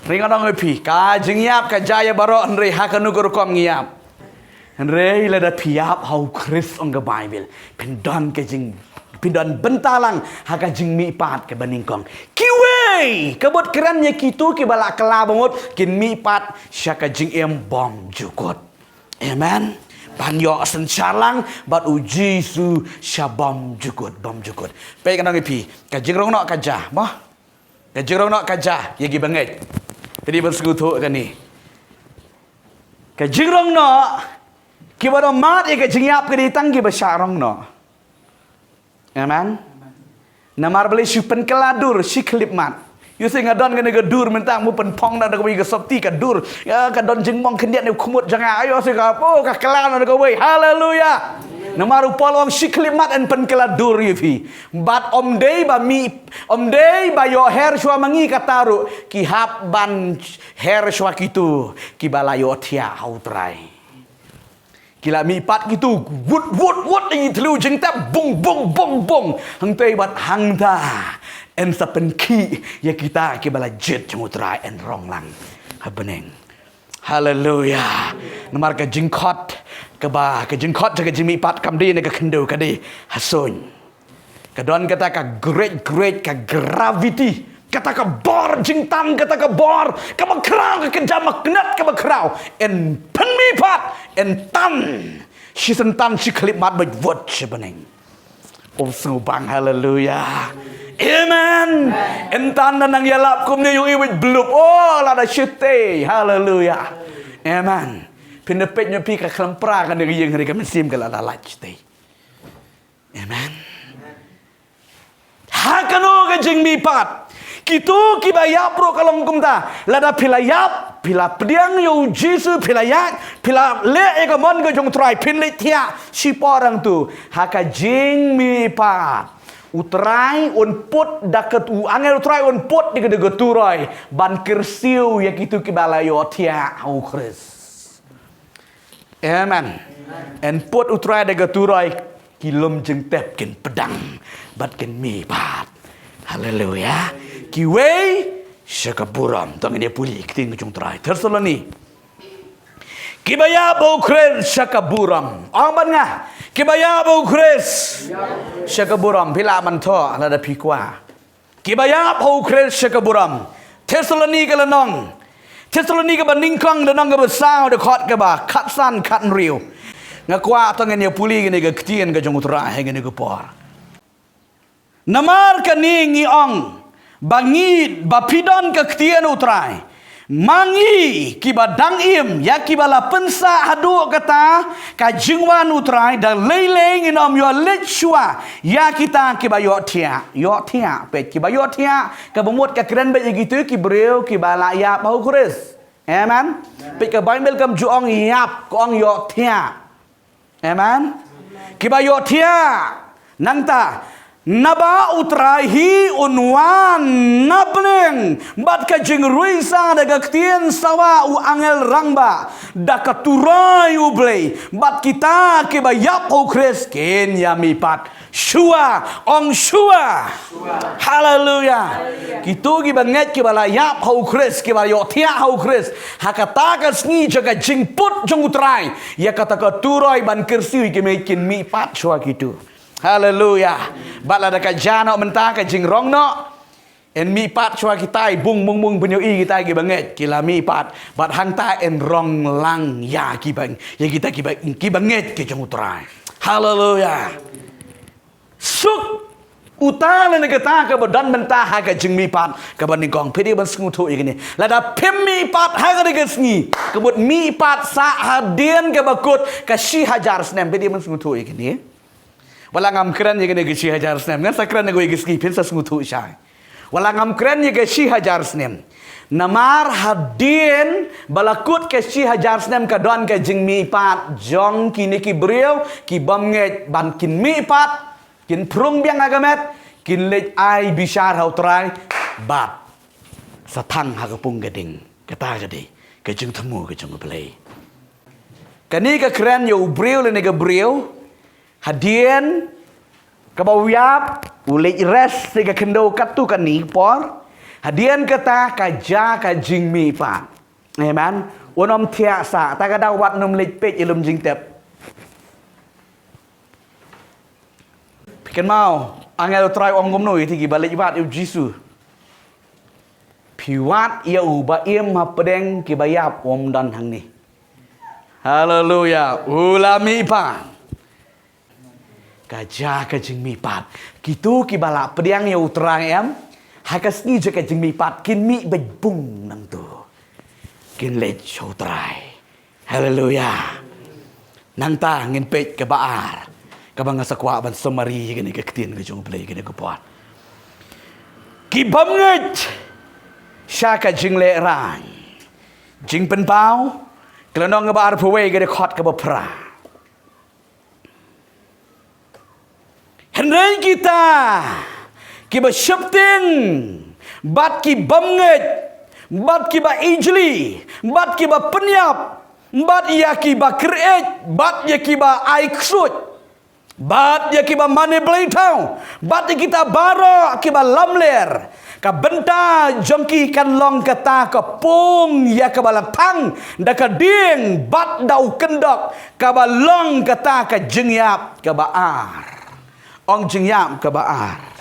Ringan dong pi, kajeng ngiap kajaya baro Henry hakanu gurukom ngiap. Henry lada piap hau Chris on the Bible. Pendon kajeng pindon bentalang hakajeng mi pat ke baningkong. Kiwe kebut kerannya kitu ke balak kela bangut kin mi pat syakajeng bom jukut. Amen. Banyo sencalang bat uji su syabom jukut bom jukut. Pe kanang pi, kajeng rong nok kajah, mah. Kajeng rong nok kajah, yagi banget. Jadi bersekutu kan ni. Kajeng rong nok kibaro mat ya kajeng yap ke ditang ki basyarong nok. Amen. Namar beli syupen keladur si klip mat. You say ngadon kena gadur mentang mu penpong dan kau gesopti kadur. Ya kadon jengmong kendiat ni kumut jangan ayo si kapo kakelan dan kau haleluya. Namar upol wang si klip mat en pen keladur yufi. But om day ba yo hair shwa mangi kataru ki hap ban hair shwa kitu ki balayo tia hautrai. Kila mi pat gitu wut ini telu jeng tap bung hang tei bat hang ta en sapen ki ya kita ki bala jet jemutrai en rong lang habeneng haleluya namar ka jingkot ka jingkot jaga jimi pat kamdi ne ka kendo kadi hasun kadon kata ka great ka gravity kata ka bor jingtam kata ka bor ka makrau ka kejam maknat ka makrau en penmi pat en tan si sentan si klip mat bajwot sebeneng om bang haleluya amen en tan nang yalap kum ne yung iwit blup oh lada syute haleluya amen pinepet nyopi ka klempra kan dari yang hari ka mesim ka lada lachte amen hakano ka jing mi pat kitu kibayap pro kalong kumta lada pilayap pila pediang yo jisu pilayak pila le egamon go jong try pin le tia si porang tu haka jing mi pat utrai on pot daket u angel utrai on pot di gede geturai ban kersiu ya kitu kibalayo tia au Chris amen en pot utrai de geturai kilom jeng tep kin pedang bat kin mi pat haleluya kiwei syakaburam tang dia puli kiting jung trai tersolani kibaya bau Chris syakaburam aman ngah kibaya bau Chris syakaburam pila man tho lada pikwa kibaya bau Chris syakaburam Tesaloni kalanong Tesaloni ka baningkong danong ka basao de khot ka ba khat san khat riu ngakwa tang dia puli gini ka kitien ka jung trai gini ka por namar kani ngiong bangit bapidon ke ketian utrai mangi kibadang im ya kibala pensa hadu kata ka jingwan utrai dan leileng inom yo lechua ya kita kibayo tia pet kibayo tia ka bemut ka keren be gitu kibreu kibala ya bau Chris amen pet ka Bible kam juong yap kong yo tia amen kibayo tia nangta naba utrahi unwan nabneng bat ka jing ruisa daga ktien sawa u angel rangba daka turai ublei bat kita ke bayap o Chris ken yami pat shua ong shua haleluya kitu gi banget ki bala yap ho Chris ki bala yo tia ho Chris hakata ka sngi jaga jing put jong utrai ya kata ka turai ban kersi ki mekin mi pat shua gitu haleluya bala da kajano mentah ka jingrong no en mi pat chua kita bung bunyo i kita gi banget kila mi pat bat hang ta en rong lang ya ki bang ya kita ki banget ke jong utrai haleluya suk utala ne kata ka badan mentah ka jing mi pat ka ban kong pedi ban sngu tho igini lada pim mi pat ha ka de sngi ka bot mi pat sa hadien ka bakut ka shi hajar snem pedi ban sngu tho igini wala ngam keren ye ge shi hajar snem ngan sakran ne go iski pin sa smutu shai wala ngam keren ye ge shi hajar snem namar hadien balakut ke shi hajar snem ka don ke jing mi pat jong kini ki breu ki bamnget ban kin mi pat kin prung biang agamet kin lej ai bishar hautrai bat satang hagapung geding kata gede ke jing temu ke jing play kani ka keren yo breu le ne ge breu hadien kabawiyap ulej res tiga kendo katu kani por Hadian kata kaja ka jing mi pat. Amen. Unom tiasa ta ka dawat num lej pej ilum jing tep. Pikan mau angel try om gomnoi ti gi balik bat yu Jisu. Piwat ia uba iem ha pedeng ki bayap om dan hang ni. Haleluya. Ulami pa. Kaja ka jing mi pat. Kitu ki bala pedang ya utrang em. Hakas ni je ka jing mi pat kin mi bejbung nang tu. Kin lej show try. Haleluya. Nang ta ngin pej ke baar. Ka bang sakwa ban somari gani ka ktien ka jong play gani ko pot. Ki bam ngej. Sha ka jing le rang. Jing pen pau. Kelanong nga baar puwe gani khot ka ba pra. Henry kita ki ba shifting bat ki bamnget bat ki ba ijli bat ki ba penyap bat ya ki ba create bat ya ki ba aiksut bat ya ki ba mane blaitau bat ya kita baro ki ba lamler ka benta jongki kan long kata ka pung ya ka balatang da ka ding bat dau kendok ka ba long kata ka jengyap ka baar ong jengyap ka baar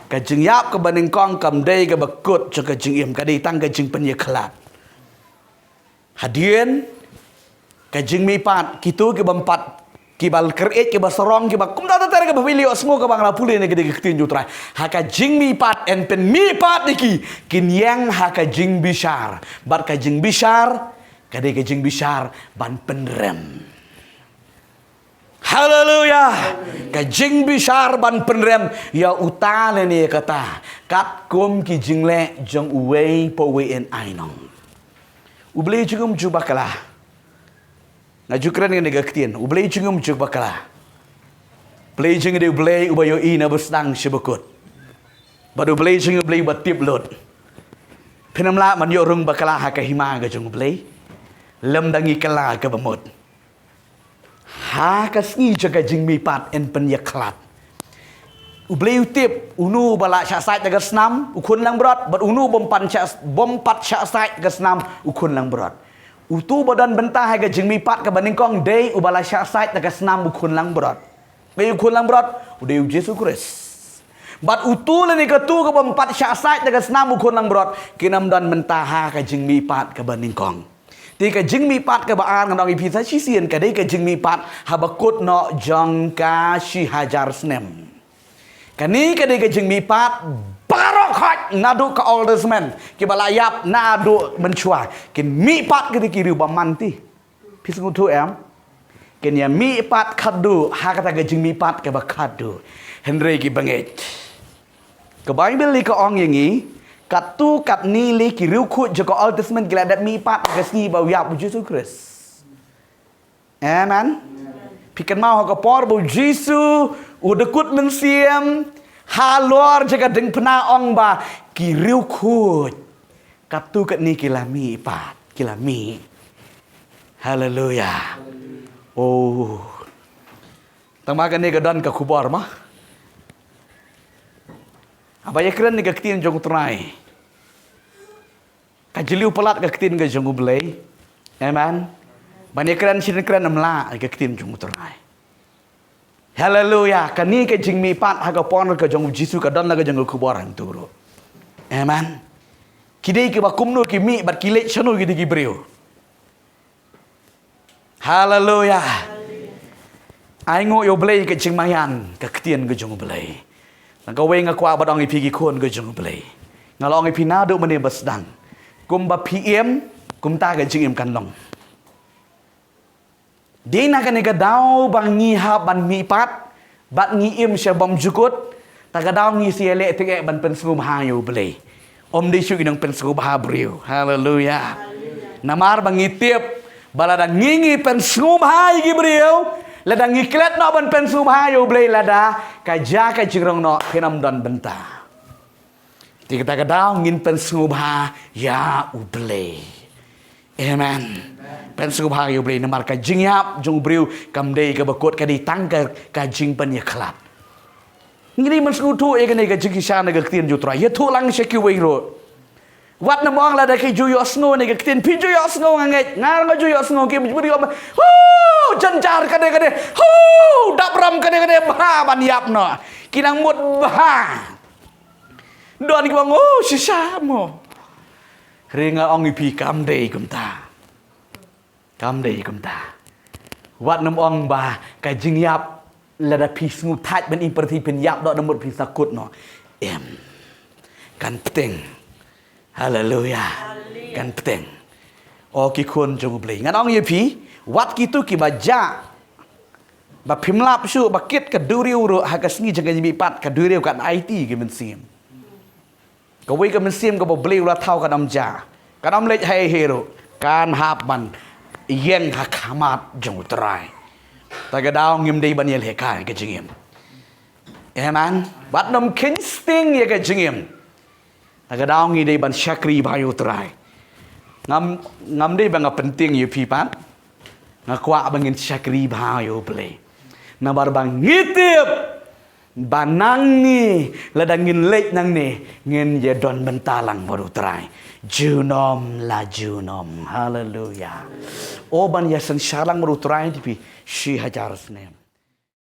ka jengyap ka baning kong kam dei ka bakut cho ka jengyam ka dei tang ka jeng penyeklat hadien ka jeng mi pat kitu ke bempat ki bal create ki basorong ki ba kum da ta ka bawili osmo ka bang rapule ne ka dei tin jutra ha ka jeng mi pat en pen mi pat niki kin yang ha ka jeng bishar bar ka jeng bishar ka dei ka jeng bishar ban penrem. Haleluya. Ka jing bishar ban penrem ya utale ni kata kat kum ki jingle jong uwei po we en ainong. Ublei jungum jubakala. Na jukran ni gaktin. Ublei jungum jubakala. Blei jung de ublei ubayo ina besdang shibakut. Badu blei jung ublei batip lot. Penamla man yo rung bakala ha ka hima ga jung ublei. Lem dangi kala ka bamot. Ha kasni jaga jing mi pat en penyeklat. Ublei utip unu bala syak sai daga senam ukun lang berat bat unu bompat syak sai daga senam ukun lang berat. Utu badan bentah ga jing mi pat ka baning kong dei ubala syak sai daga senam ukun lang berat. Be ukun lang berat udeu Yesus Kristus. Bat utu le ni ka tu ka bompat syak sai daga senam ukun lang berat kinam dan mentah ka jing mi pat ka baning kong. Ti ka jing mi pat ka baan ngam ipi sa sisian ka dei ka jing mi pat habakut no jong ka shi hajar snem. Kani ka dei ka jing mi pat barok hot nadu ka aldersman ki balayap nadu menchua kin mi pat ki kiri ba manti. Pisungu tu em. Kin ya mi pat khadu ha kata ka jing mi pat ka ba khadu. Henry ki banget. Ka Bible li ka ong yang ni kat tu kat ni le ki riu khut je ko Old Testament gladat mi pat ka si ba yap Yesus Kristus. Amen. Pikan mau ka por bu Yesus udekut mensiam halor je ka deng pena ong ba ki riu khut. Kat tu kat ni kila mi pat kila mi. Haleluya. Oh. Tamakan ni ka don ka kubor mah. Apa ya keren ni ka ketin jong trai. Ka jeliu pelat ka ketin ka jong ublei. Amen. Bani keren sin keren amla ka ketin jong trai. Haleluya. Kani ka jing mi pat ha ka pon ka jong Jisu ka don la ka jong kuboran turu. Amen. Kidei ki ba kumnu ki mi bat kilet shanu ki di breu. Haleluya. Ai ngo yo blei ka jing mayan ka ketin ka jong ublei. Nang kau wenga kwa badong ipi ki kon ke jong play. Ngalong ipi nado mene basdang. Kum ba PM kum ta ga jing im kan long. Dina kan ga dau bang ngi ha ban mi pat bat ngi im sha bom jukut ta ga dau ngi si ele te ban pen sngum ha yo play. Om di shu inang pen sngum ha briu. Haleluya. Namar bang ngitip balada ngi pen sngum ha gi briu. Lada ngiklet no ban pen subha yo blei lada kaja ka jingrong no pinam don benta. Ti kita kadau ngin pen subha ya ublei. Amen. Pen subha yo blei namar ka jingyap jong briu kam dei ka bakut ka di tang ka jing pen yaklat. Ngiri man skutu e kene ga jigi sana ga ktien jutra. Ye thu lang sheki wei ro. Wat na mong la da ki juyo sno ne ga ktien pi juyo sno ngai. Ngar ga juyo sno ki buri om. Hu janjar kade kade. Hu dabram kade kade ba ban yap no. Kinang mut ba. Don ki bang oh sisa mo. Ringa ong ipi kam dei kum ta. Kam dei kum ta. Wat nam ong ba ka jing yap la da pi snu thach ben in perti pen yap do namut pi sakut no. Kan peteng. Haleluya. Kan peteng. O ki kun jong blei. Ngan ong ipi wat kitu ki ba ja. Ba phimlap su ba kit ka duriu ro ha ka sngi jangan bi pat ka duriu kan IT ki men sim. Ka wei ka men sim ka ba blei la thau ka dam ja. Ka dam lech hai hero kan hap man yen ha khamat jong trai. Ta ka daw ngim dei ban yel he kai ka jingim. Amen. Bat nam kin sting ye ka jingim. Ta ka daw ngi dei ban syakri ba yu trai. Ngam dei ba nga penting yu pi pat. Nga kwa bangin syakri ba yu play. Na bar bang ngitip banang ni ladangin lek nang ni ngin ye don bentalang baru try junom la junom haleluya oban ya san shalang baru try tipi shi hajar snem